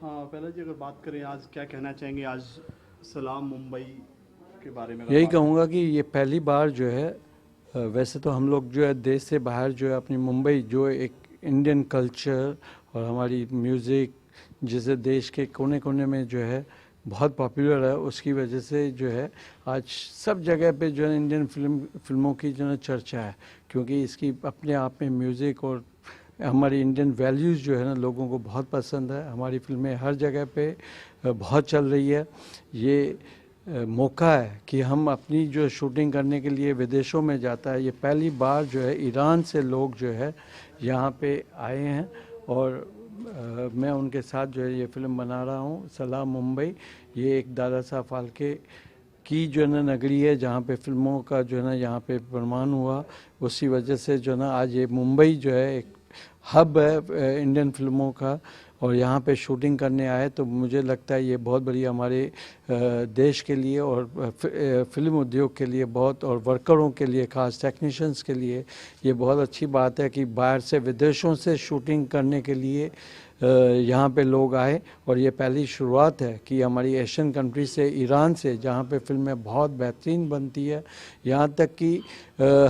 हाँ, पहले जी अगर बात करें आज क्या कहना चाहेंगे आज सलाम मुंबई के बारे में अगर यही बात करें। कहूँगा कि ये पहली बार जो है वैसे तो हम लोग जो है देश से बाहर जो है अपनी मुंबई जो एक इंडियन कल्चर और हमारी म्यूज़िक जिसे देश के कोने कोने में जो है बहुत पॉपुलर है, उसकी वजह से जो है आज सब जगह पे जो है इंडियन फिल्मों की जो है चर्चा है, क्योंकि इसकी अपने आप में म्यूज़िक और हमारी इंडियन वैल्यूज़ जो है ना लोगों को बहुत पसंद है। हमारी फिल्में हर जगह पे बहुत चल रही है। ये मौका है कि हम अपनी जो शूटिंग करने के लिए विदेशों में जाता है। ये पहली बार जो है ईरान से लोग जो है यहाँ पे आए हैं और मैं उनके साथ जो है ये फिल्म बना रहा हूँ सलाम मुंबई। ये एक दादा साहब फाल्के की जो है ना नगरी है जहाँ पे फिल्मों का जो है ना यहाँ पे निर्माण हुआ। उसी वजह से जो है ना आज ये मुंबई जो है एक हब है इंडियन फिल्मों का और यहाँ पे शूटिंग करने आए, तो मुझे लगता है ये बहुत बड़ी हमारे देश के लिए और फिल्म उद्योग के लिए बहुत और वर्करों के लिए खास टेक्नीशियंस के लिए ये बहुत अच्छी बात है कि बाहर से विदेशों से शूटिंग करने के लिए यहाँ पे लोग आए। और ये पहली शुरुआत है कि हमारी एशियन कंट्री से ईरान से जहाँ पे फिल्में बहुत बेहतरीन बनती है, यहाँ तक कि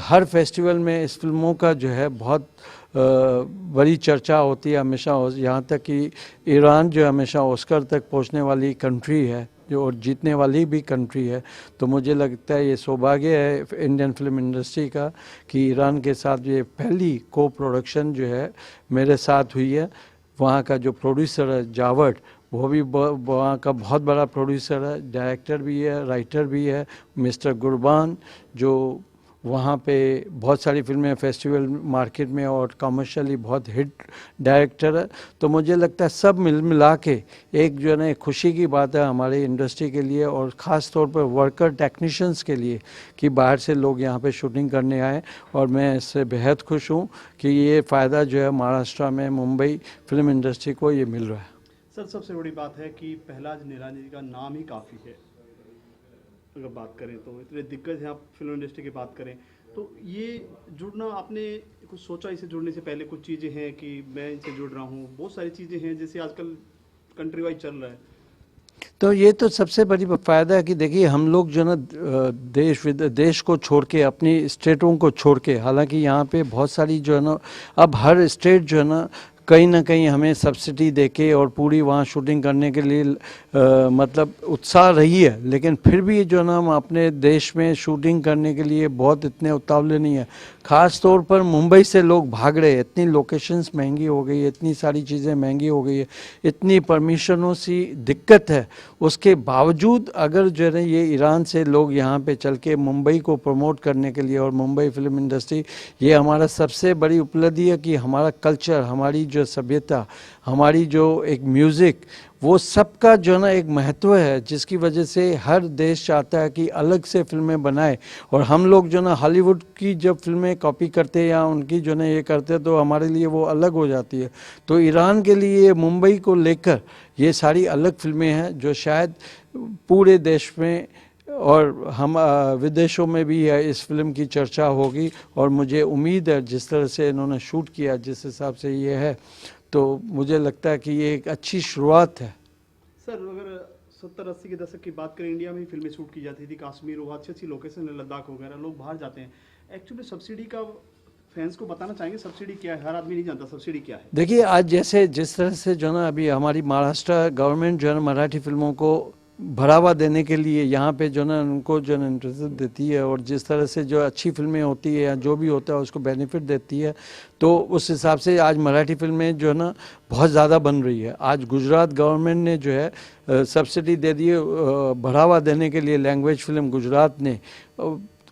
हर फेस्टिवल में इस फिल्मों का जो है बहुत बड़ी चर्चा होती है हमेशा। यहाँ तक कि ईरान जो हमेशा ऑस्कर तक पहुँचने वाली कंट्री है जो और जीतने वाली भी कंट्री है। तो मुझे लगता है ये सौभाग्य है इंडियन फिल्म इंडस्ट्री का कि ईरान के साथ ये पहली को प्रोडक्शन जो है मेरे साथ हुई है। वहाँ का जो प्रोड्यूसर है जावट, वो भी वहाँ का बहुत बड़ा प्रोड्यूसर है, डायरेक्टर भी है, राइटर भी है। मिस्टर गुरबान जो वहाँ पे बहुत सारी फिल्में फेस्टिवल मार्केट में और कमर्शियली बहुत हिट डायरेक्टर है। तो मुझे लगता है सब मिला के एक जो है ना खुशी की बात है हमारे इंडस्ट्री के लिए और ख़ास तौर पर वर्कर टेक्नीशियंस के लिए कि बाहर से लोग यहाँ पे शूटिंग करने आए। और मैं इससे बेहद खुश हूँ कि ये फ़ायदा जो है महाराष्ट्र में मुंबई फिल्म इंडस्ट्री को ये मिल रहा है। सर सबसे बड़ी बात है कि पहलाज निरानी जी का नाम ही काफ़ी है। अगर बात करें तो इतने दिग्गज हैं, आप फिल्म इंडस्ट्री की बात करें तो ये जुड़ना आपने कुछ सोचा इसे जुड़ने से पहले? कुछ चीज़ें हैं कि मैं इनसे जुड़ रहा हूँ, बहुत सारी चीज़ें हैं जैसे आजकल कंट्री वाइज चल रहा है। तो ये तो सबसे बड़ी फ़ायदा है कि देखिए हम लोग जो ना देश को छोड़ के अपनी स्टेटों को छोड़ के, हालांकि यहाँ पे बहुत सारी जो है ना अब हर स्टेट जो है ना कहीं हमें सब्सिडी देके और पूरी वहाँ शूटिंग करने के लिए मतलब उत्साह रही है, लेकिन फिर भी जो ना हम अपने देश में शूटिंग करने के लिए बहुत इतने उतावले नहीं है। ख़ास तौर पर मुंबई से लोग भाग रहे हैं, इतनी लोकेशंस महंगी हो गई है, इतनी सारी चीज़ें महंगी हो गई है, इतनी परमिशनों सी दिक्कत है। उसके बावजूद अगर जो है ये ईरान से लोग यहाँ पे चल के मुंबई को प्रमोट करने के लिए और मुंबई फिल्म इंडस्ट्री, ये हमारा सबसे बड़ी उपलब्धि है कि हमारा कल्चर, हमारी जो सभ्यता, हमारी जो एक म्यूज़िक, वो सबका जो ना एक महत्व है जिसकी वजह से हर देश चाहता है कि अलग से फिल्में बनाए। और हम लोग जो ना हॉलीवुड की जब फिल्में कॉपी करते हैं या उनकी जो ना ये करते हैं तो हमारे लिए वो अलग हो जाती है। तो ईरान के लिए मुंबई को लेकर ये सारी अलग फिल्में हैं जो शायद पूरे देश में और हम विदेशों में भी है इस फिल्म की चर्चा होगी। और मुझे उम्मीद है जिस तरह से इन्होंने शूट किया, जिस हिसाब से ये है, तो मुझे लगता है कि ये एक अच्छी शुरुआत है। सर अगर 70-80 के दशक की बात करें, इंडिया में ही फिल्में शूट की जाती थी, कश्मीर हुआ, अच्छी अच्छी लोकेशन है, लद्दाख वगैरह, लोग बाहर जाते हैं। एक्चुअली सब्सिडी का फैंस को बताना चाहेंगे सब्सिडी क्या है? हर आदमी नहीं जानता सब्सिडी क्या है। देखिए आज जैसे जिस तरह से जो ना अभी हमारी महाराष्ट्र गवर्नमेंट जो है ना मराठी फिल्मों को बढ़ावा देने के लिए यहाँ पे जो ना उनको जो ना इंटरेस्ट देती है और जिस तरह से जो अच्छी फिल्में होती है या जो भी होता है उसको बेनिफिट देती है, तो उस हिसाब से आज मराठी फिल्में जो है ना बहुत ज़्यादा बन रही है। आज गुजरात गवर्नमेंट ने जो है सब्सिडी दे दी है बढ़ावा देने के लिए। लैंग्वेज फिल्म गुजरात ने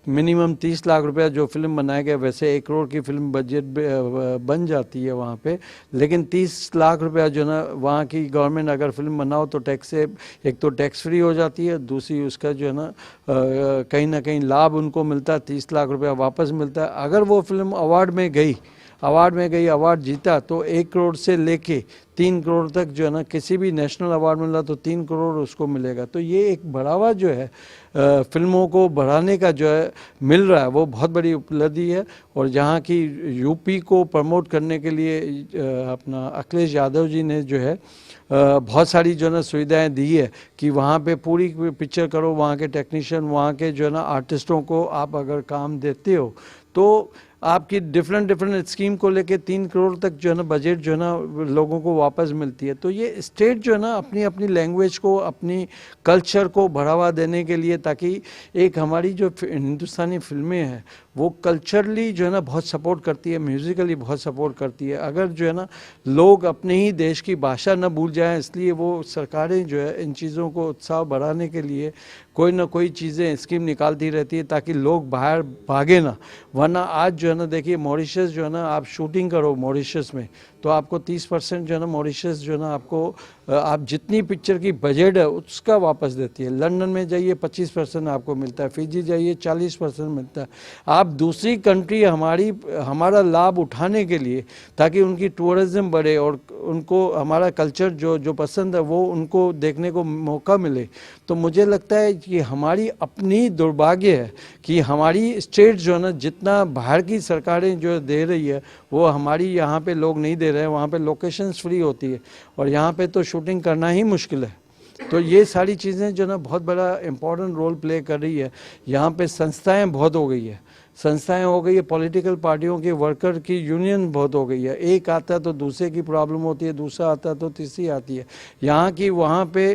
मिनिमम 30 लाख रुपया जो फिल्म बनाएगा, वैसे 1 करोड़ की फिल्म बजट बन जाती है वहाँ पे, लेकिन 30 लाख रुपया जो ना वहाँ की गवर्नमेंट अगर फिल्म बनाओ तो टैक्स से एक तो टैक्स फ्री हो जाती है, दूसरी उसका जो है ना कहीं ना कहीं लाभ उनको मिलता है, 30 लाख रुपया वापस मिलता है। अगर वो फिल्म अवार्ड में गई, अवार्ड में गई, अवार्ड जीता, तो 1 करोड़ से लेके 3 करोड़ तक जो है ना, किसी भी नेशनल अवार्ड मिला तो 3 करोड़ उसको मिलेगा। तो ये एक बढ़ावा जो है फिल्मों को बढ़ाने का जो है मिल रहा है, वो बहुत बड़ी उपलब्धि है। और जहाँ की यूपी को प्रमोट करने के लिए अपना अखिलेश यादव जी ने जो है बहुत सारी जो है ना सुविधाएं दी है कि वहाँ पे पूरी पिक्चर करो, वहाँ के टेक्नीशियन, वहाँ के जो है ना आर्टिस्टों को आप अगर काम देते हो तो आपकी डिफरेंट स्कीम को लेके 3 करोड़ तक जो है ना बजट जो है ना लोगों को वापस मिलती है। तो ये स्टेट जो है ना अपनी अपनी लैंग्वेज को, अपनी कल्चर को बढ़ावा देने के लिए, ताकि एक हमारी जो हिंदुस्तानी फिल्में हैं वो कल्चरली जो है ना बहुत सपोर्ट करती है, म्यूज़िकली बहुत सपोर्ट करती है। अगर जो है ना लोग अपने ही देश की भाषा न भूल जाएं, इसलिए वो सरकारें जो है इन चीज़ों को उत्साह बढ़ाने के लिए कोई ना कोई चीज़ें स्कीम निकालती रहती है ताकि लोग बाहर भागे ना। वरना आज जो है ना देखिए मॉरिशस जो है ना, आप शूटिंग करो मॉरिशस में तो आपको 30% जो है ना मॉरिशस जो है ना आपको आप जितनी पिक्चर की बजट है उसका वापस देती है। लंदन में जाइए 25% आपको मिलता है, फिजी जाइए 40% मिलता है। आप दूसरी कंट्री हमारा लाभ उठाने के लिए, ताकि उनकी टूरिज़्म बढ़े और उनको हमारा कल्चर जो पसंद है वो उनको देखने को मौका मिले, तो मुझे लगता है कि हमारी अपनी दुर्भाग्य है कि हमारी स्टेट जो है ना जितना बाहर की सरकारें जो दे रही है वो हमारी यहाँ पे लोग नहीं दे रहे हैं। वहाँ पे लोकेशंस फ्री होती है और यहाँ पे तो शूटिंग करना ही मुश्किल है। तो ये सारी चीज़ें जो ना बहुत बड़ा इम्पोर्टेंट रोल प्ले कर रही है। यहाँ पे संस्थाएं बहुत हो गई है, संस्थाएं हो गई है, पॉलिटिकल पार्टियों के वर्कर की यूनियन बहुत हो गई है। एक आता है तो दूसरे की प्रॉब्लम होती है, दूसरा आता है तो तीसरी आती है। यहाँ की वहाँ पे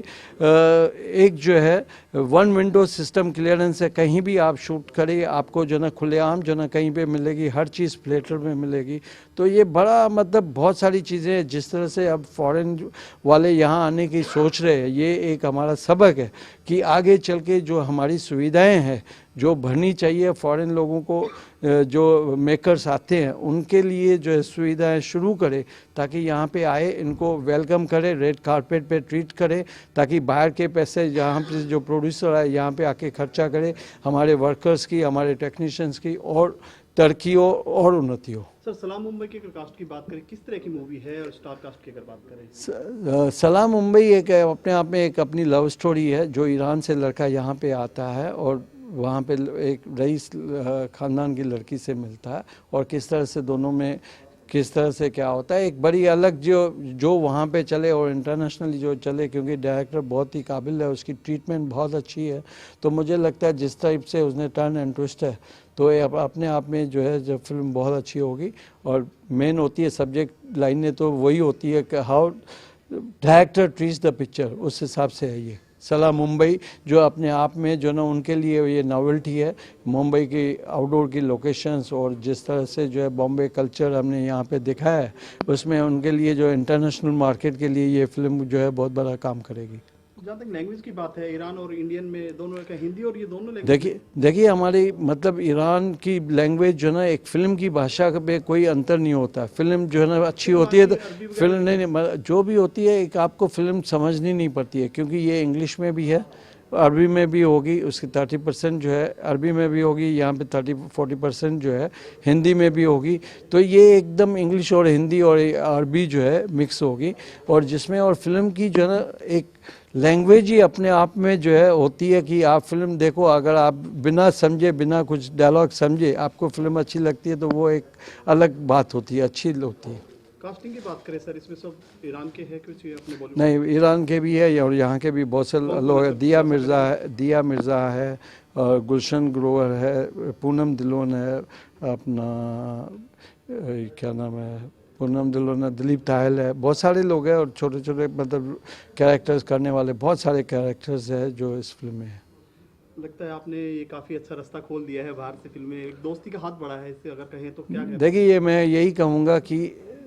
एक जो है 1 विंडो सिस्टम क्लियरेंस है, कहीं भी आप शूट करें आपको जो ना खुलेआम जो ना कहीं पे मिलेगी, हर चीज़ थिएटर में मिलेगी। तो ये बड़ा मतलब बहुत सारी चीज़ें हैं। जिस तरह से अब फॉरेन वाले यहाँ आने की सोच रहे हैं, ये एक हमारा सबक है कि आगे चल के जो हमारी सुविधाएं हैं जो भरनी चाहिए फॉरेन लोगों को, जो मेकर्स आते हैं उनके लिए जो है सुविधाएं शुरू करें, ताकि यहाँ पे आए, इनको वेलकम करें, रेड कारपेट पे ट्रीट करें, ताकि बाहर के पैसे यहाँ पे जो प्रोड्यूसर आए यहाँ पे आके खर्चा करें, हमारे वर्कर्स की, हमारे टेक्नीशियंस की और तरक्की हो और उन्नति हो। सर, सलाम मुंबई की कास्ट की बात करें, किस तरह की मूवी है? और स्टार कास्ट की अगर बात करें, सलाम मुंबई एक अपने आप में एक अपनी लव स्टोरी है। जो ईरान से लड़का यहाँ पे आता है और वहाँ पे एक रईस ख़ानदान की लड़की से मिलता है और किस तरह से दोनों में किस तरह से क्या होता है, एक बड़ी अलग जो वहाँ पे चले और इंटरनेशनली जो चले, क्योंकि डायरेक्टर बहुत ही काबिल है, उसकी ट्रीटमेंट बहुत अच्छी है। तो मुझे लगता है जिस टाइप से उसने टर्न एंड ट्विस्ट है, तो ये अपने आप में जो है जब फिल्म बहुत अच्छी होगी। और मेन होती है सब्जेक्ट लाइनें, तो वही होती है कि how director treats the picture, उस हिसाब से है ये सलाम मुंबई, जो अपने आप में जो ना उनके लिए ये नॉवेल्टी है। मुंबई की आउटडोर की लोकेशंस और जिस तरह से जो है बॉम्बे कल्चर हमने यहाँ पे दिखाया है, उसमें उनके लिए जो इंटरनेशनल मार्केट के लिए ये फिल्म जो है बहुत बड़ा काम करेगी। जहाँ तक लैंग्वेज की बात है, ईरान और इंडियन में दोनों का हिंदी और ये दोनों लैंग्वेज देखिए हमारी मतलब ईरान की लैंग्वेज जो है ना, एक फिल्म की भाषा में कोई अंतर नहीं होता। फिल्म जो है ना अच्छी होती है तो फिल्म नहीं जो भी होती है एक आपको फिल्म समझनी नहीं पड़ती है, क्योंकि ये इंग्लिश में भी है, अरबी में भी होगी, उसकी 30% जो है अरबी में भी होगी, यहाँ पे 30-40% जो है हिंदी में भी होगी। तो ये एकदम इंग्लिश और हिंदी और अरबी जो है मिक्स होगी। और जिसमें और फिल्म की जो है ना एक लैंग्वेज ही अपने आप में जो है होती है कि आप फिल्म देखो, अगर आप बिना समझे, बिना कुछ डायलॉग समझे आपको फिल्म अच्छी लगती है तो वो एक अलग बात होती है, अच्छी होती है। कास्टिंग की बात करें सर, इसमें सब ईरान के हैं कुछ अपने बॉलीवुड? नहीं, ईरान के भी है और यहाँ के भी बहुत से लोग हैं। दिया मिर्ज़ा है, और गुलशन ग्रोवर है, पूनम दिलोन है, अपना क्या नाम है, पूनम दिलोन है, दिलीप तायल है, बहुत सारे लोग हैं और छोटे छोटे मतलब कैरेक्टर्स करने वाले बहुत सारे कैरेक्टर्स हैं जो इस फिल्म में है। लगता है आपने ये काफ़ी अच्छा रास्ता खोल दिया है बाहर से फिल्में, एक दोस्ती का हाथ बढ़ा है इससे अगर कहें तो क्या कहते? देखिए ये मैं यही कहूँगा कि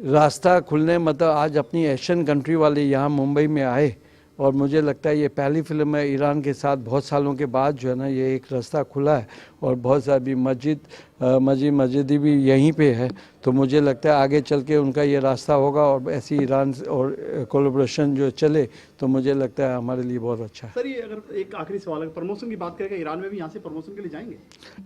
रास्ता खुलने मतलब आज अपनी एशियन कंट्री वाले यहाँ मुंबई में आए और मुझे लगता है ये पहली फिल्म है ईरान के साथ बहुत सालों के बाद जो है ना ये एक रास्ता खुला है। और बहुत सारी मस्जिद मस्जिदी भी यहीं पे है, तो मुझे लगता है आगे चल के उनका ये रास्ता होगा और ऐसी ईरान और कोलैबोरेशन जो चले तो मुझे लगता है हमारे लिए बहुत अच्छा है। सर ये अगर एक आखिरी सवाल है, प्रमोशन की बात करें, ईरान में भी यहाँ से प्रमोशन के लिए जाएंगे?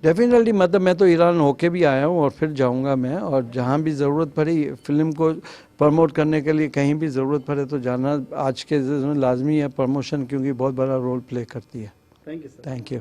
डेफिनेटली, मतलब मैं तो ईरान होके भी आया हूँ और फिर जाऊँगा मैं, और जहाँ भी ज़रूरत पड़ी फिल्म को प्रमोट करने के लिए, कहीं भी ज़रूरत पड़े तो जाना आज के में लाजमी है प्रमोशन, क्योंकि बहुत बड़ा रोल प्ले करती है। Thank you sir. Thank you.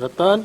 Ratan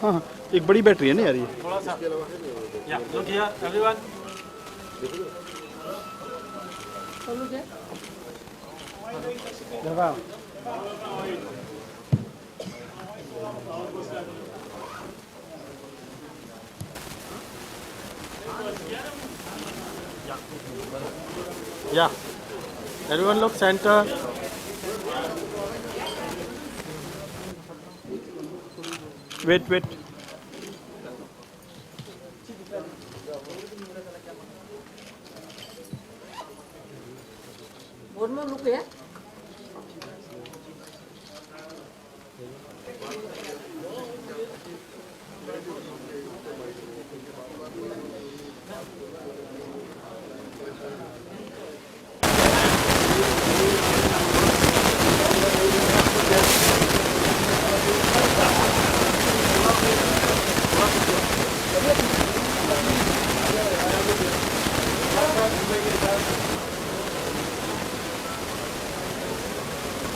हाँ हाँ, एक बड़ी बैटरी है ना यार ये। थोड़ा सा या लुक हियर एवरीवन या everyone look centre wait wait. One more look here.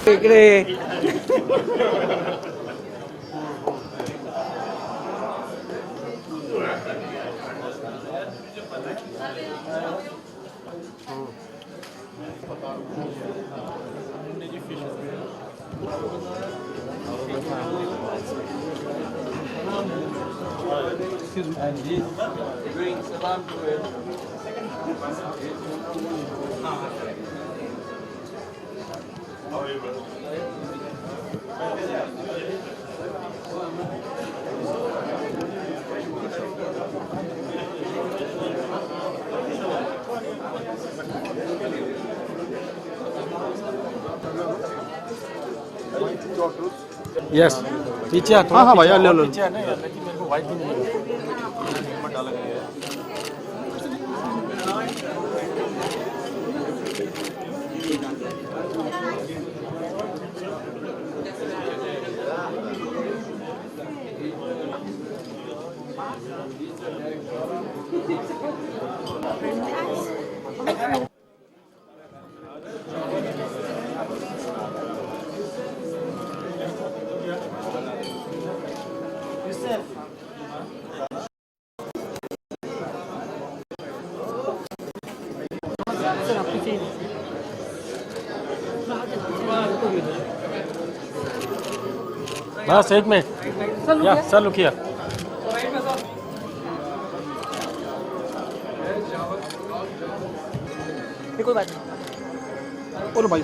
इकडे and he's doing salam to it. Yes पीछे आ, थोड़ा हाँ, भैया, पीछे ले आ, लो। पीछे आ ना यार, लेकिन मेरे को वाइट भी नहीं है। बस एक मिनट या सर लुक हियर कोई बात नहीं। बोलो भाई।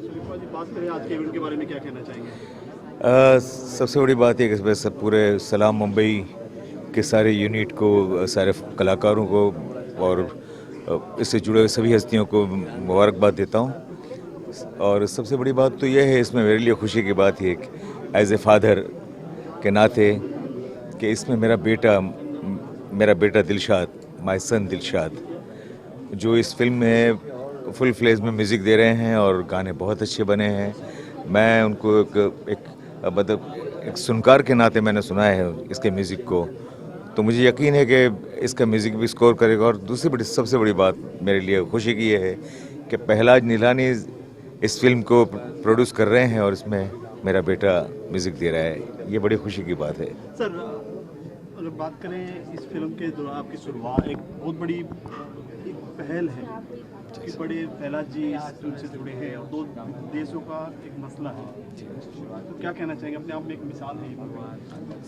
सुदीप जी, बात करें आज के इवेंट के बारे में, क्या कहना चाहेंगे? सबसे बड़ी बात यह कि मैं सब पूरे सलाम मुंबई के सारे यूनिट को, सारे कलाकारों को और इससे जुड़े हुए सभी हस्तियों को मुबारकबाद देता हूँ। और सबसे बड़ी बात तो यह है इसमें मेरे लिए खुशी की बात है एज ए फादर के नाते कि इसमें मेरा बेटा दिलशाद, माय सन दिलशाद, जो इस फिल्म में फुल फ्लेज में म्यूज़िक दे रहे हैं और गाने बहुत अच्छे बने हैं। मैं उनको एक सुनकार के नाते मैंने सुना है इसके म्यूज़िक को, तो मुझे यकीन है कि इसका म्यूज़िक भी स्कोर करेगा। और दूसरी सबसे बड़ी बात मेरे लिए खुशी की ये है कि पहलाज नीलानी इस फिल्म को प्रोड्यूस कर रहे हैं और इसमें मेरा बेटा म्यूज़िक दे रहा है। ये बड़ी खुशी की बात है। सर, अगर बात करें इस फिल्म के दौरान आपकी शुरुआत एक बहुत बड़ी एक पहल है कि बड़े पहलाज जी इस फिल्म से जुड़े हैं और 2 देशों का एक मसला है, तो क्या कहना चाहेंगे? अपने आप में एक मिसाल है ये।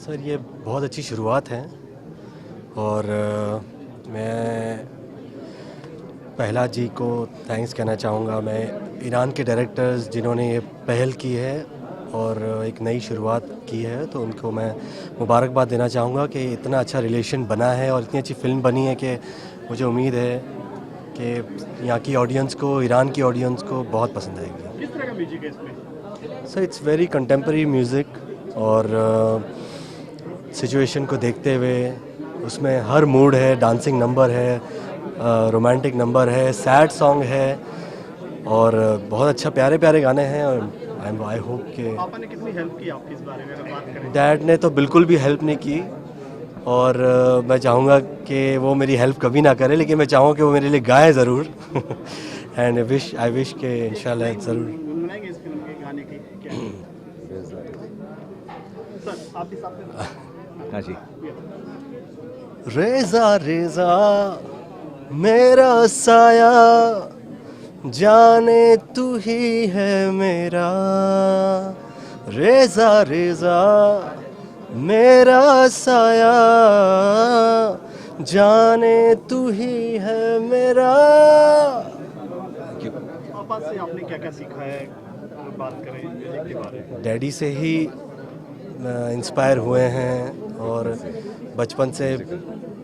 सर, ये बहुत अच्छी शुरुआत है और मैं पहलाज जी को थैंक्स कहना चाहूँगा। मैं ईरान के डायरेक्टर्स जिन्होंने ये पहल की है और एक नई शुरुआत की है, तो उनको मैं मुबारकबाद देना चाहूँगा कि इतना अच्छा रिलेशन बना है और इतनी अच्छी फ़िल्म बनी है कि मुझे उम्मीद है कि यहाँ की ऑडियंस को, ईरान की ऑडियंस को बहुत पसंद आएगी। किस तरह का म्यूजिक है इसमें? Sir, it's very contemporary music और सिचुएशन को देखते हुए उसमें हर मूड है, डांसिंग नंबर है, रोमांटिक नंबर है, सैड सॉन्ग है और बहुत अच्छा प्यारे प्यारे गाने हैं। और आई होप कि पापा ने कितनी हेल्प की आपकी इस बारे में अगर बात करें? डैड ने तो बिल्कुल भी हेल्प नहीं की और मैं चाहूँगा कि वो मेरी हेल्प कभी ना करे, लेकिन मैं चाहूँगा कि वो मेरे लिए गाए ज़रूर एंड आई विश के इंशाल्लाह ज़रूर। गुनगुनाएंगे इस फिल्म के गाने की क्या? सर, आप भी साथ में। हाँ जी। रेजा रेजा मेरा साया, जाने तू ही है मेरा। रेजा रेजा मेरा साया, जाने तू ही है मेरा। पापा से आपने क्या क्या सीखा है अगर बात करें म्यूजिक के बारे में? डैडी से ही इंस्पायर हुए हैं और बचपन से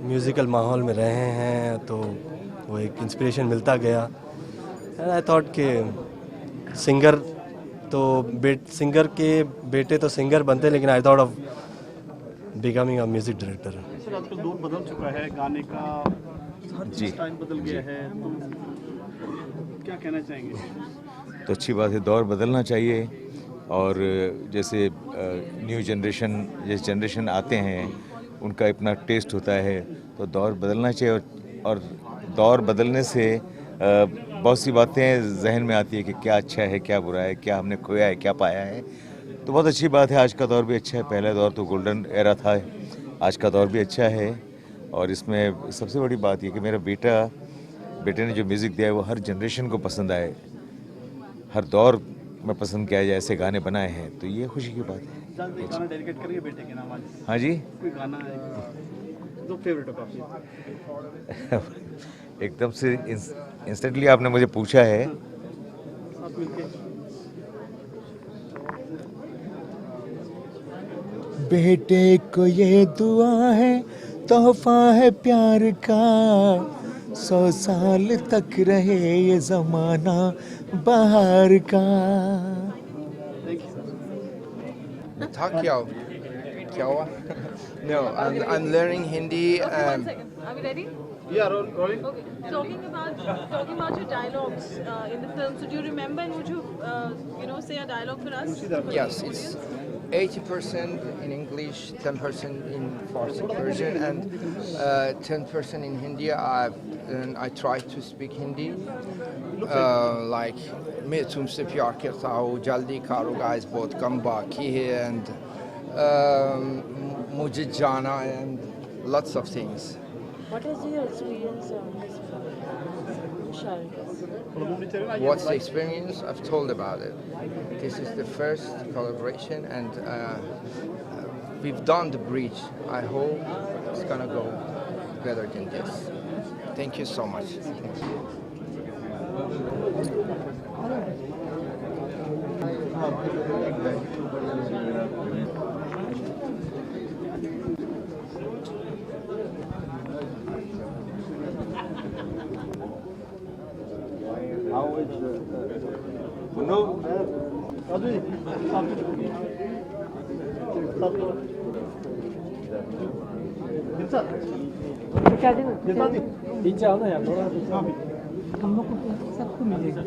म्यूज़िकल माहौल में रहे हैं, तो वो एक इंस्पिरेशन मिलता गया। एंड आई थॉट कि सिंगर के बेटे तो सिंगर बनते हैं, लेकिन I thought of becoming a music director. Sir, आजकल दौर बदल चुका है, गाने का हर जी। चीज़ स्टाइल बदल गया है, तो क्या कहना चाहेंगे? तो अच्छी बात है, दौर बदलना चाहिए। और जैसे न्यू जनरेशन आते हैं, उनका अपना टेस्ट होता है, तो दौर बदलना चाहिए। और दौर बदलने से बहुत सी बातें जहन में आती है कि क्या अच्छा है, क्या बुरा है, क्या हमने खोया है, क्या पाया है। तो बहुत अच्छी बात है, आज का दौर भी अच्छा है। पहला दौर तो गोल्डन एरा था, आज का दौर भी अच्छा है। और इसमें सबसे बड़ी बात ये कि मेरा बेटे ने जो म्यूज़िक दिया है वो हर जनरेशन को पसंद आए, हर दौर में पसंद किया जाए, ऐसे गाने बनाए हैं, तो ये खुशी की बात है। जल्दी गाना डेडिकेट करेंगे बेटे के नाम आज? हाँ जी। कोई गाना है जो फेवरेट हो आपकी? एकदम से इंस्टेंटली आपने मुझे पूछा है। साथ मिलके बेटे को ये दुआ है, तोहफा है प्यार का, 100 साल तक रहे ये जमाना बाहर का। था क्या हुआ? No, I'm learning Hindi. One second. Are we ready? Yeah, rolling. Okay. Talking about your dialogues in the film. So do you remember and would you say a dialogue for us? Yes, it's 80% in English, 10% in Farsi version, and 10% in Hindi. I try to speak Hindi. Like मैं तुमसे प्यार करता हूँ, जल्दी करो guys, बहुत कम बाकी है, and मुझे जाना, and lots of things. What is your experience on this film? Shall What's the experience? I've told about it. This is the first collaboration, and we've done the bridge. I hope it's gonna go better than this. Thank you so much. Raju ji Dilshad जी पीछे आओ ना यार थोड़ा हम लोग को सबको मिलेगा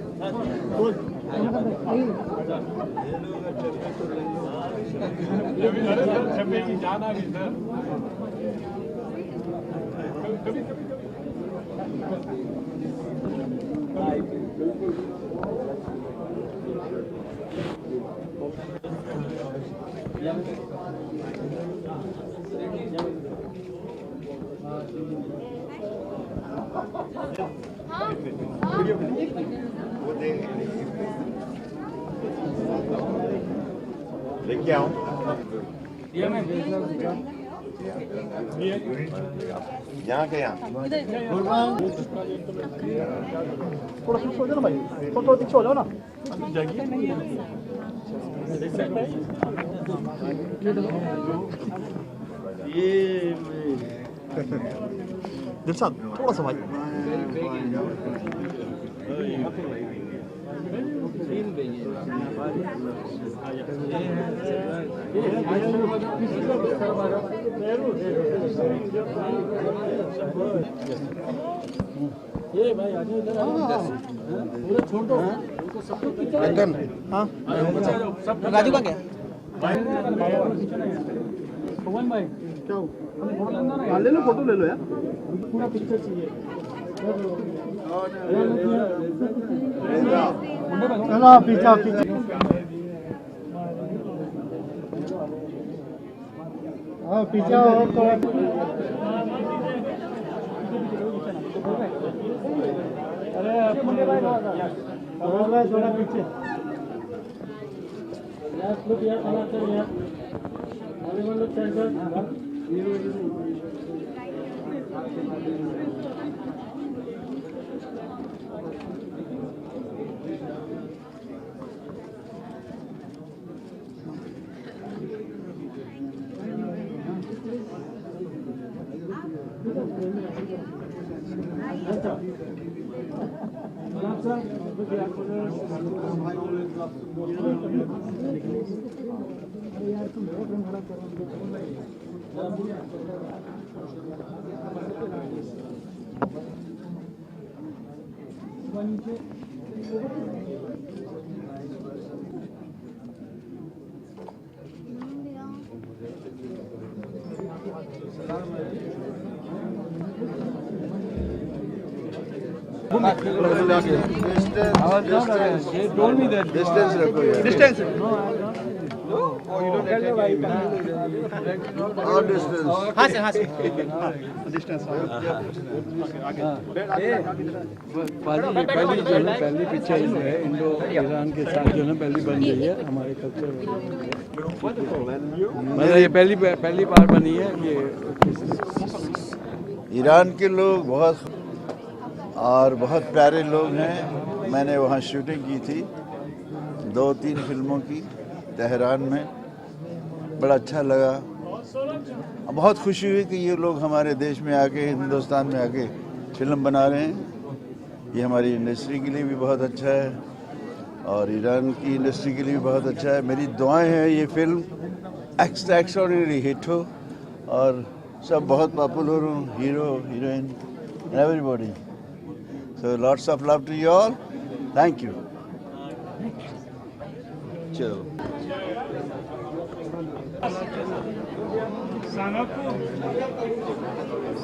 लेके आओ यहाँ के यहाँ थोड़ा पीछे हो जाओ ना भाई थोड़ा पीछे हो जाओ ना ये दिलशाद थोड़ा सा भाई ये भाई आगे इधर पूरा छोड़ दो हाँ राजू का क्या पवन भाई क्या हो हाँ ले लो फोटो ले लो यार पूरा पिक्चर चाहिए पीछा पीछे हाँ पीछा अरे मुंडे भाई थोड़ा पीछे डिस्टेंस रखो यार डिस्टेंस और डिस्टेंस हाँ से डिस्टेंस पहली जो है पहली पिक्चर जो है इंडो ईरान के साथ जो है पहली बन रही है हमारे कल्चर में मतलब ये पहली बार बनी है ये ईरान के लोग बहुत प्यारे लोग हैं। मैंने वहाँ शूटिंग की थी 2-3 फिल्मों की तेहरान में, बड़ा अच्छा लगा। बहुत खुशी हुई कि ये लोग हमारे देश में आके हिंदुस्तान में आके फिल्म बना रहे हैं। ये हमारी इंडस्ट्री के लिए भी बहुत अच्छा है और ईरान की इंडस्ट्री के लिए भी बहुत अच्छा है। मेरी दुआएं हैं ये फिल्म एक्स्ट्राऑर्डिनरी हिट हो और सब बहुत पॉपुलर हो, hero heroine everybody. So lots of love to you all. Thank you. चलो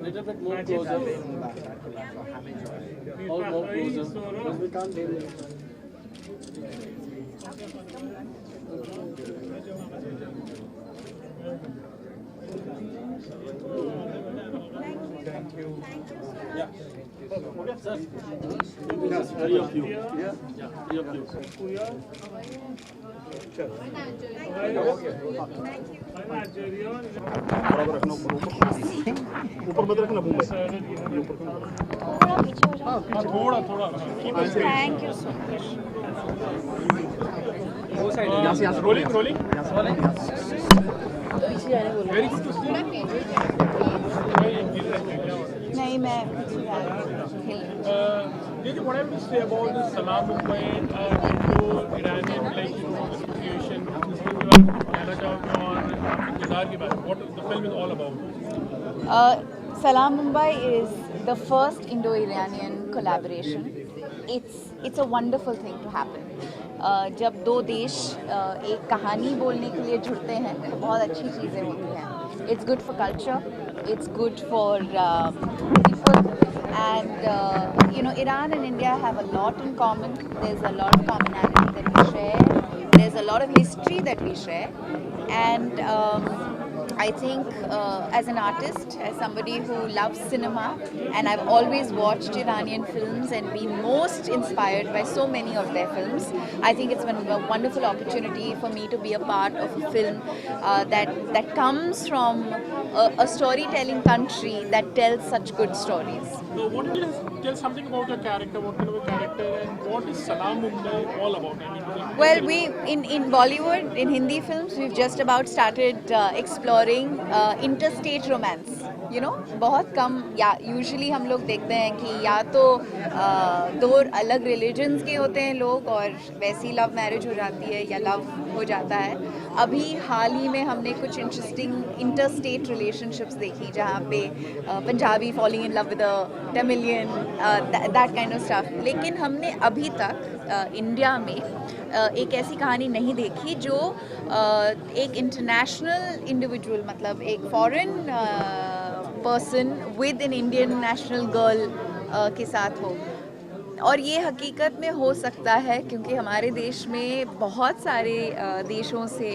Little bit more closer. All more closer. Because we can't hear you. Thank you. Yeah. Sir. Yes, three of you. Yeah. Three of you. बराबर रखना ऊपर मत रखना मुंबई थोड़ा thank you so much यहाँ से rolling नहीं मैं Did what I have to say about the Salam Mumbai Indo-Iranian situation? What the film is all about? Salam Mumbai is the first Indo-Iranian collaboration. It's a wonderful thing to happen. जब दो देश एक कहानी बोलने के लिए जुड़ते हैं तो बहुत अच्छी चीज़ें होती हैं. It's good for culture. It's good for people. And you know, Iran and India have a lot in common. There's a lot of commonality that we share. There's a lot of history that we share. And I think as an artist, as somebody who loves cinema, and I've always watched Iranian films and been most inspired by so many of their films, I think it's been a wonderful opportunity for me to be a part of a film that comes from a storytelling country that tells such good stories. So what do you tell something about your character? What kind of a character, and what is Salam Mumbai all about? I mean, Well, we in Bollywood, in Hindi films, we've just about started exploring interstate romance. You know, बहुत कम या usually हम लोग देखते हैं कि या तो दो अलग रिलीजन्स के होते हैं लोग और वैसी लव मैरिज हो जाती है या लव हो जाता है. अभी हाल ही में हमने कुछ इंटरेस्टिंग इंटरस्टेट रिलेशनशिप्स देखी जहाँ पे Punjabi falling in love with a Tamilian, that kind of stuff. लेकिन हमने अभी तक इंडिया में एक ऐसी कहानी नहीं देखी जो एक इंटरनेशनल इंडिविजुअल, मतलब एक foreign person with an Indian national girl के साथ हो. और ये हकीकत में हो सकता है क्योंकि हमारे देश में बहुत सारे देशों से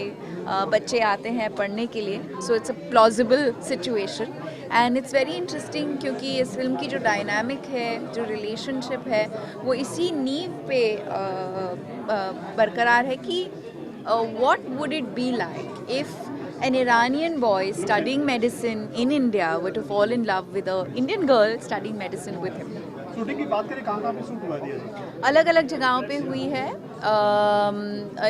बच्चे आते हैं पढ़ने के लिए. So it's a plausible situation and it's very interesting क्योंकि इस फिल्म की जो डायनामिक है, जो रिलेशनशिप है, वो इसी नींव पे बरकरार है कि what would it be like if an Iranian boy studying medicine in India were to fall in love with an Indian girl studying medicine with him. Shooting की बात करें कहाँ पे शूट हुआ दिया? अलग अलग जगहों पे हुई है,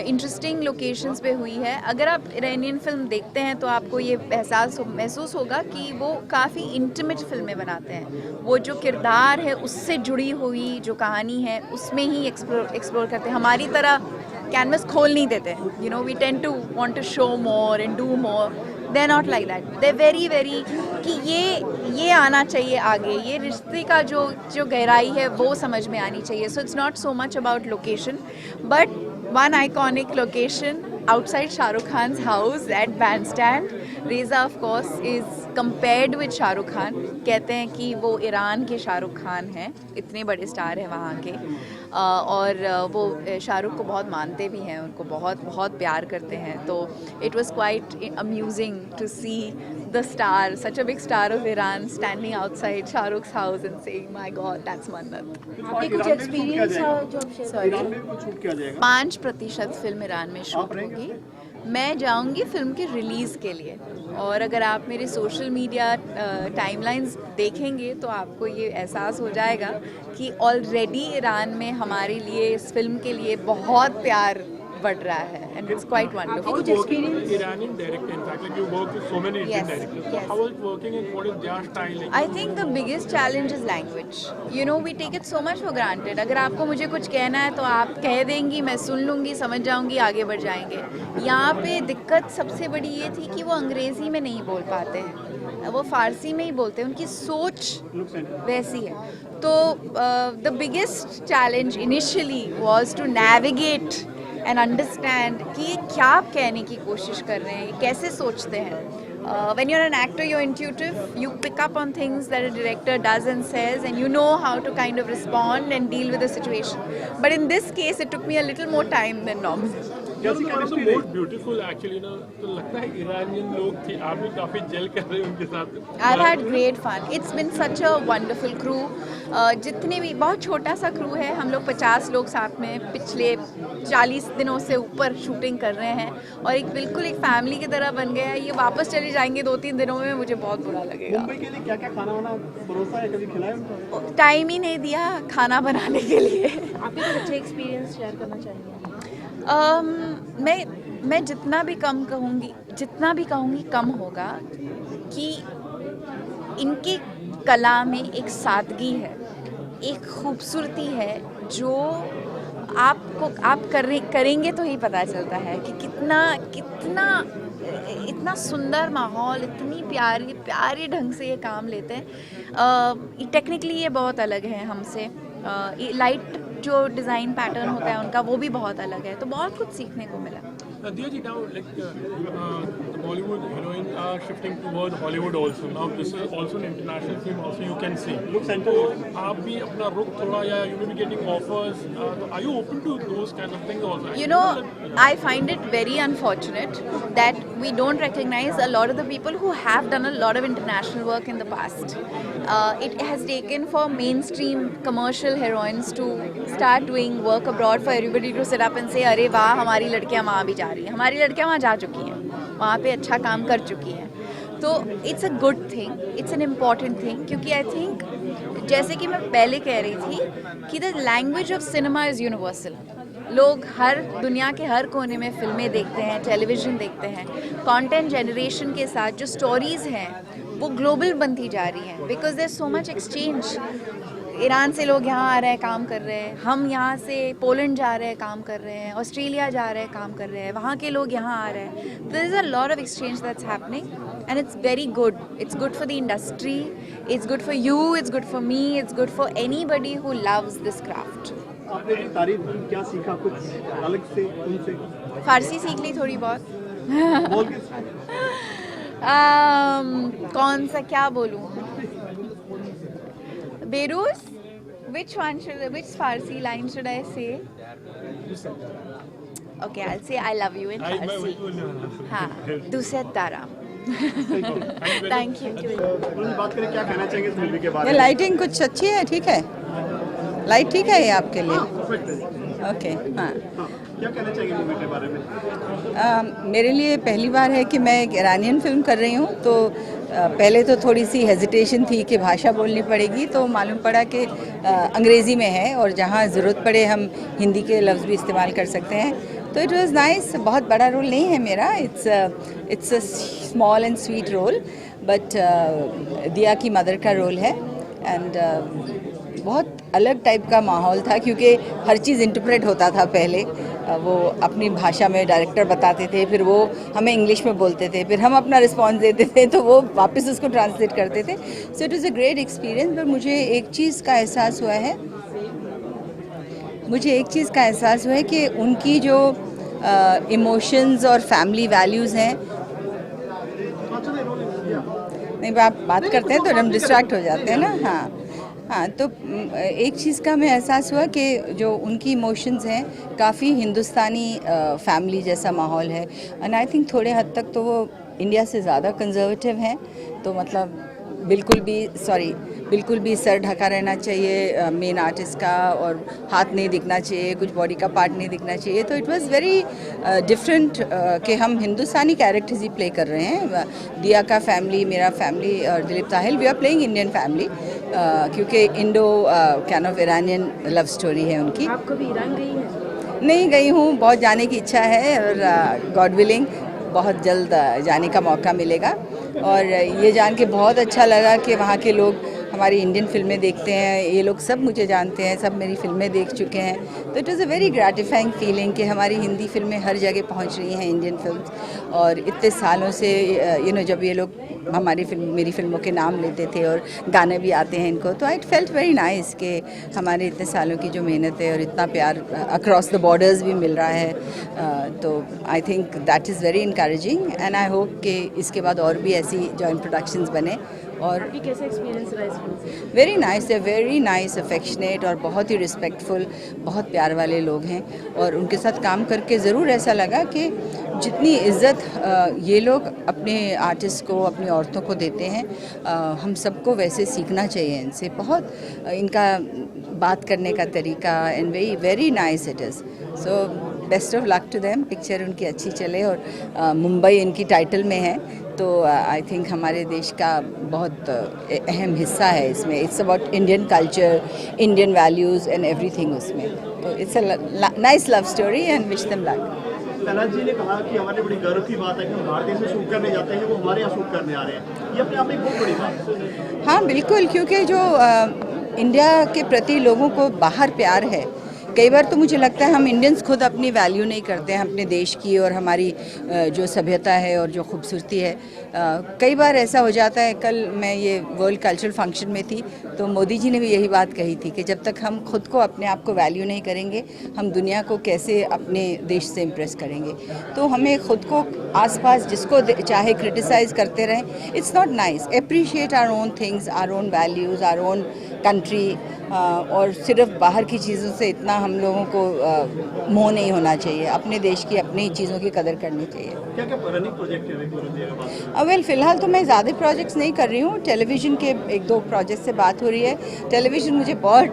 इंटरेस्टिंग लोकेशंस पे हुई है. अगर आप इरानियन फिल्म देखते हैं तो आपको ये महसूस होगा कि वो काफ़ी इंटीमेट फिल्में बनाते हैं. वो जो किरदार है उससे जुड़ी हुई जो कहानी है उसमें ही एक्सप्लोर करते हैं. हमारी तरह कैनवस खोल नहीं देते. You know, we tend to want to show more and do more. They're not like that. They're very very कि ये आना चाहिए आगे, ये रिश्ते का जो गहराई है वो समझ में आनी चाहिए. So it's not so much about location, but one iconic location outside Shah Rukh Khan's house at Bandstand. Reza of course is compared with Shah Rukh Khan. कहते हैं कि वो ईरान के शाहरुख खान हैं, इतने बड़े स्टार हैं वहाँ के. और वो शाहरुख को बहुत मानते भी हैं, उनको बहुत बहुत प्यार करते हैं. तो it was quite amusing to see the star, such a big star of Iran, standing outside Shah Rukh's house and saying, "My God, that's Mannat." आपके कुछ एक्सपीरियंस ईरान में कुछ शूट किया जाएगा? 5% फिल्म ईरान में शूट होगी. मैं जाऊंगी फिल्म के रिलीज़ के लिए, और अगर आप मेरे सोशल मीडिया टाइमलाइंस देखेंगे तो आपको ये एहसास हो जाएगा कि ऑलरेडी ईरान में हमारे लिए इस फिल्म के लिए बहुत प्यार बढ़ रहा है. And it's quite wonderful. Iranian director, in fact, like you work with so many Indian directors. So how is it working and what is their style like? I think the biggest challenge is language. You know, we take it so much for granted. अगर आपको मुझे कुछ कहना है तो आप कह देंगी, मैं सुन लूँगी, समझ जाऊँगी, आगे बढ़ जाएंगे. यहाँ पे दिक्कत सबसे बड़ी ये थी कि वो अंग्रेज़ी में नहीं बोल पाते हैं, वो फ़ारसी में ही बोलते हैं. उनकी सोच वैसी है. तो the biggest challenge initially was to navigate and understand कि ये क्या कहने की कोशिश कर रहे हैं, कैसे सोचते हैं. when you're an actor, you're intuitive. You pick up on things that a director does and says, and you know how to kind of respond and deal with the situation. But in this case, it took me a little more time than normal. कैसी chemistry रही? Most beautiful actually ना, तो लगता है Iranian लोग थे, आप भी काफी जेल कर रहे हैं उनके साथ. I've had great fun. It's been such a wonderful crew. जितने भी बहुत छोटा सा क्रू है, हम लोग 50 लोग साथ में पिछले 40 दिनों से ऊपर शूटिंग कर रहे हैं और एक बिल्कुल एक फैमिली की तरह बन गया है. ये वापस चले जाएंगे 2-3 दिनों में, मुझे बहुत बुरा लगेगा. मुंबई के लिए क्या क्या खाना वाना परोसा है, कभी खिलाया उनको? टाइम ही नहीं दिया खाना बनाने के लिए. आपके कुछ अच्छे एक्सपीरियंस शेयर करना चाहिए? मैं जितना भी कहूँगी कम होगा कि इनकी कला में एक सादगी है, एक खूबसूरती है जो आप करेंगे तो ही पता चलता है कि कितना इतना सुंदर माहौल, इतनी प्यारे ढंग से ये काम लेते हैं. टेक्निकली ये बहुत अलग है हमसे. लाइट जो डिज़ाइन पैटर्न होता है उनका, वो भी बहुत अलग है, तो बहुत कुछ सीखने को मिला. Diya ji, now like the Bollywood heroines are shifting towards Hollywood also. Now this is also an international film. Also you can see. तो आप भी अपना रुख थोड़ा, या you may be getting offers. Are you open to those kind of things also? You know, I find it very unfortunate that we don't recognize a lot of the people who have done a lot of international work in the past. It has taken for mainstream commercial heroines to start doing work abroad for everybody to sit up and say, अरे वाह, हमारी लड़कियाँ वहाँ भी जा रही हैं, हमारी लड़कियाँ वहाँ जा चुकी हैं, वहाँ पे अच्छा काम कर चुकी हैं. तो it's a good thing, it's an important thing, क्योंकि आई थिंक जैसे कि मैं पहले कह रही थी कि the language of cinema is universal. लोग दुनिया के हर कोने में फिल्में देखते हैं, टेलीविज़न देखते हैं. कंटेंट जनरेशन के साथ जो स्टोरीज़ हैं वो ग्लोबल बनती जा रही हैं, because there so much exchange. Iran से लोग यहाँ आ रहे हैं, काम कर रहे हैं. हम यहाँ से पोलैंड जा रहे हैं, काम कर रहे हैं. ऑस्ट्रेलिया जा रहे हैं, काम कर रहे हैं. वहाँ के लोग यहाँ आ रहे हैं. There is a lot of exchange that's happening and it's very good. It's good for the industry, it's good for you, it's good for me, it's good for anybody who loves this craft. आपने जो तारीफ की, क्या सीखा कुछ अलग से उनसे? फारसी सीख ली थोड़ी बहुत. बोल के कौन सा क्या बोलूँ? बेरूस, which Farsi line should I say? Okay, I'll say I love you in Farsi. हाँ, दूसरा तारा. Thank you. बात करें, क्या कहना चाहेंगे इस मूवी के बारे ये में? लाइटिंग कुछ अच्छी है, ठीक है, लाइट ठीक है ये आपके लिए. ओके, हाँ. क्या कहना चाहेंगे मूवी के बारे में? मेरे लिए पहली बार है कि मैं एक ईरानियन फिल्म कर रही हूँ, तो पहले तो थोड़ी सी हेजिटेशन थी कि भाषा बोलनी पड़ेगी, तो मालूम पड़ा कि अंग्रेज़ी में है और जहाँ ज़रूरत पड़े हम हिंदी के लफ्ज़ भी इस्तेमाल कर सकते हैं. तो इट वाज नाइस. बहुत बड़ा रोल नहीं है मेरा, it's a small and sweet role, but Diya की मदर का रोल है. एंड बहुत अलग टाइप का माहौल था, क्योंकि हर चीज़ इंटरप्रेट होता था. पहले वो अपनी भाषा में डायरेक्टर बताते थे, फिर वो हमें इंग्लिश में बोलते थे, फिर हम अपना रिस्पॉन्स देते थे, तो वो वापस उसको ट्रांसलेट करते थे. So it was a great experience. पर मुझे एक चीज़ का एहसास हुआ है कि उनकी जो इमोशंस और फैमिली वैल्यूज़ हैं, नहीं आप बात करते हैं तो हम डिस्ट्रैक्ट हो जाते हैं ना. हाँ, तो एक चीज़ का मैं एहसास हुआ कि जो उनकी इमोशंस हैं, काफ़ी हिंदुस्तानी फैमिली जैसा माहौल है. एंड आई थिंक थोड़े हद तक तो वो इंडिया से ज़्यादा कंजर्वेटिव हैं. तो मतलब बिल्कुल भी सर ढका रहना चाहिए मेन आर्टिस्ट का, और हाथ नहीं दिखना चाहिए, कुछ बॉडी का पार्ट नहीं दिखना चाहिए. तो इट वाज वेरी डिफरेंट कि हम हिंदुस्तानी कैरेक्टर्स ही प्ले कर रहे हैं. दिया का फैमिली, मेरा फैमिली और Dilip Tahil, we are playing Indian family, क्योंकि Indo kind of Iranian love story है उनकी. आप कभी ईरान गई हैं? नहीं गई हूँ, बहुत जाने की इच्छा है, और गॉड विलिंग बहुत जल्द जाने का मौका मिलेगा. और ये जान के बहुत अच्छा लगा कि वहाँ के लोग हमारी इंडियन फिल्में देखते हैं, ये लोग सब मुझे जानते हैं, सब मेरी फिल्में देख चुके हैं। तो it was a very gratifying feeling कि हमारी हिंदी फिल्में हर जगह पहुंच रही हैं, इंडियन फिल्म्स। और इतने सालों से जब ये लोग मेरी फिल्मों के नाम लेते थे और गाने भी आते हैं इनको, तो आई फेल्ट वेरी नाइस कि हमारे इतने सालों की जो मेहनत है और इतना प्यार अक्रॉस द बॉर्डर्स भी मिल रहा है। तो I think that is very encouraging and I hope कि इसके बाद और भी ऐसी जॉइंट प्रोडक्शंस बने। और कैसा एक्सपीरियंस रहा इस फिल्म से? वेरी नाइस है, वेरी नाइस, अफेक्शनेट और बहुत ही रिस्पेक्टफुल, बहुत प्यार वाले लोग हैं। और उनके साथ काम करके ज़रूर ऐसा लगा कि जितनी इज़्ज़त ये लोग अपने आर्टिस्ट को, अपनी औरतों को देते हैं, हम सबको वैसे सीखना चाहिए इनसे। बहुत इनका बात करने का तरीका and very very nice it is. So best of luck to them, picture उनकी अच्छी चले। और मुंबई इनकी टाइटल में है, तो आई थिंक हमारे देश का बहुत अहम हिस्सा है इसमें। It's about Indian culture, Indian values and everything उसमें। तो it's a nice love story and wish them luck. Pahlaj ji ने कहा कि हमारे बड़ी गर्व की बात है कि हम बाहर देश में शूट करने जाते हैं, वो हमारे यहाँ शूट करने आ रहे हैं। ये अपने आप में एक बहुत बड़ी बात है। हाँ बिल्कुल, क्योंकि जो इंडिया के प्रति लोगों को बाहर प्यार है, कई बार तो मुझे लगता है हम इंडियंस खुद अपनी वैल्यू नहीं करते हैं अपने देश की और हमारी जो सभ्यता है और जो खूबसूरती है। कई बार ऐसा हो जाता है। कल मैं ये वर्ल्ड कल्चरल फंक्शन में थी, तो मोदी जी ने भी यही बात कही थी कि जब तक हम खुद को, अपने आप को वैल्यू नहीं करेंगे, हम दुनिया को कैसे अपने देश से इम्प्रेस करेंगे। तो हमें खुद को आसपास जिसको चाहे क्रिटिसाइज़ करते रहें, it's not nice. Appreciate our own things, our own values, our own country. और सिर्फ बाहर की चीज़ों से इतना हम लोगों को मोह नहीं होना चाहिए। अपने देश की, अपनी चीज़ों की कदर करनी चाहिए। क्या क्या रनिंग प्रोजेक्ट है? वेल फ़िलहाल तो मैं ज़्यादा प्रोजेक्ट्स नहीं कर रही हूँ। टेलीविज़न के 1-2 प्रोजेक्ट से बात हो रही है। टेलीविज़न मुझे बहुत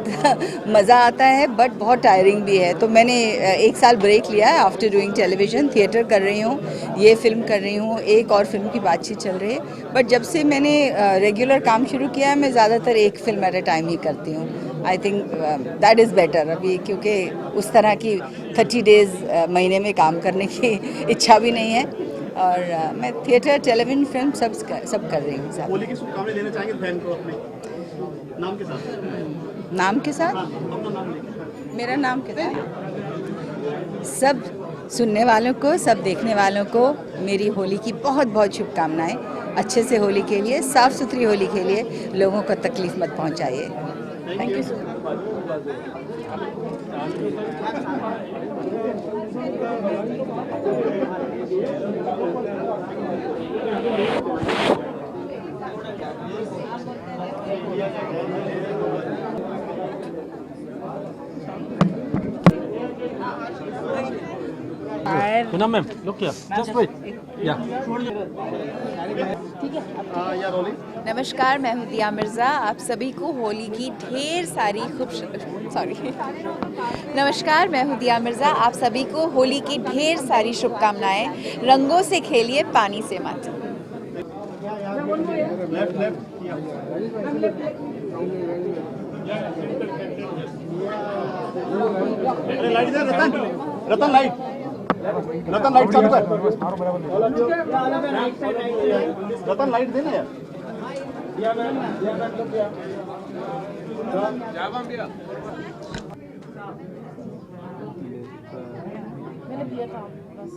मज़ा आता है, बट बहुत टायरिंग भी है। तो मैंने 1 साल ब्रेक लिया है आफ्टर डूइंग टेलीविज़न। थिएटर कर रही हूँ, ये फिल्म कर रही हूँ, एक और फिल्म की बातचीत चल रही है। बट जब से मैंने रेगुलर काम शुरू किया है, मैं ज़्यादातर एक फिल्म एट अ टाइम ही करती हूँ। I think that is better अभी, क्योंकि उस तरह की 30 डेज़ महीने में काम करने की इच्छा भी नहीं है। और मैं थिएटर, टेलीविज़न, फिल्म सब कर रही हूँ। होली की शुभकामनाएं देना चाहेंगे बहन को अपने नाम के साथ? नाम के साथ? अपना नाम लेके। मेरा नाम के साथ सब सुनने वालों को, सब देखने वालों को मेरी होली की बहुत बहुत शुभकामनाएं। अच्छे से होली के लिए, साफ़ सुथरी होली के लिए लोगों को तकलीफ मत पहुंचाइए। Thank you so Poonam ma'am, look here, just wait. Yeah yeah rolling. नमस्कार, मैं हूँ दिया मिर्ज़ा। आप सभी को होली की ढेर सारी नमस्कार, मैं हूँ दिया मिर्ज़ा। आप सभी को होली की ढेर सारी शुभकामनाएं। रंगों से खेलिए, पानी से मत। Left left. अरे लाइट दे रतन, रतन लाइट, रतन लाइट चालू कर। रतन लाइट देना यार। मैंने दिया था बस।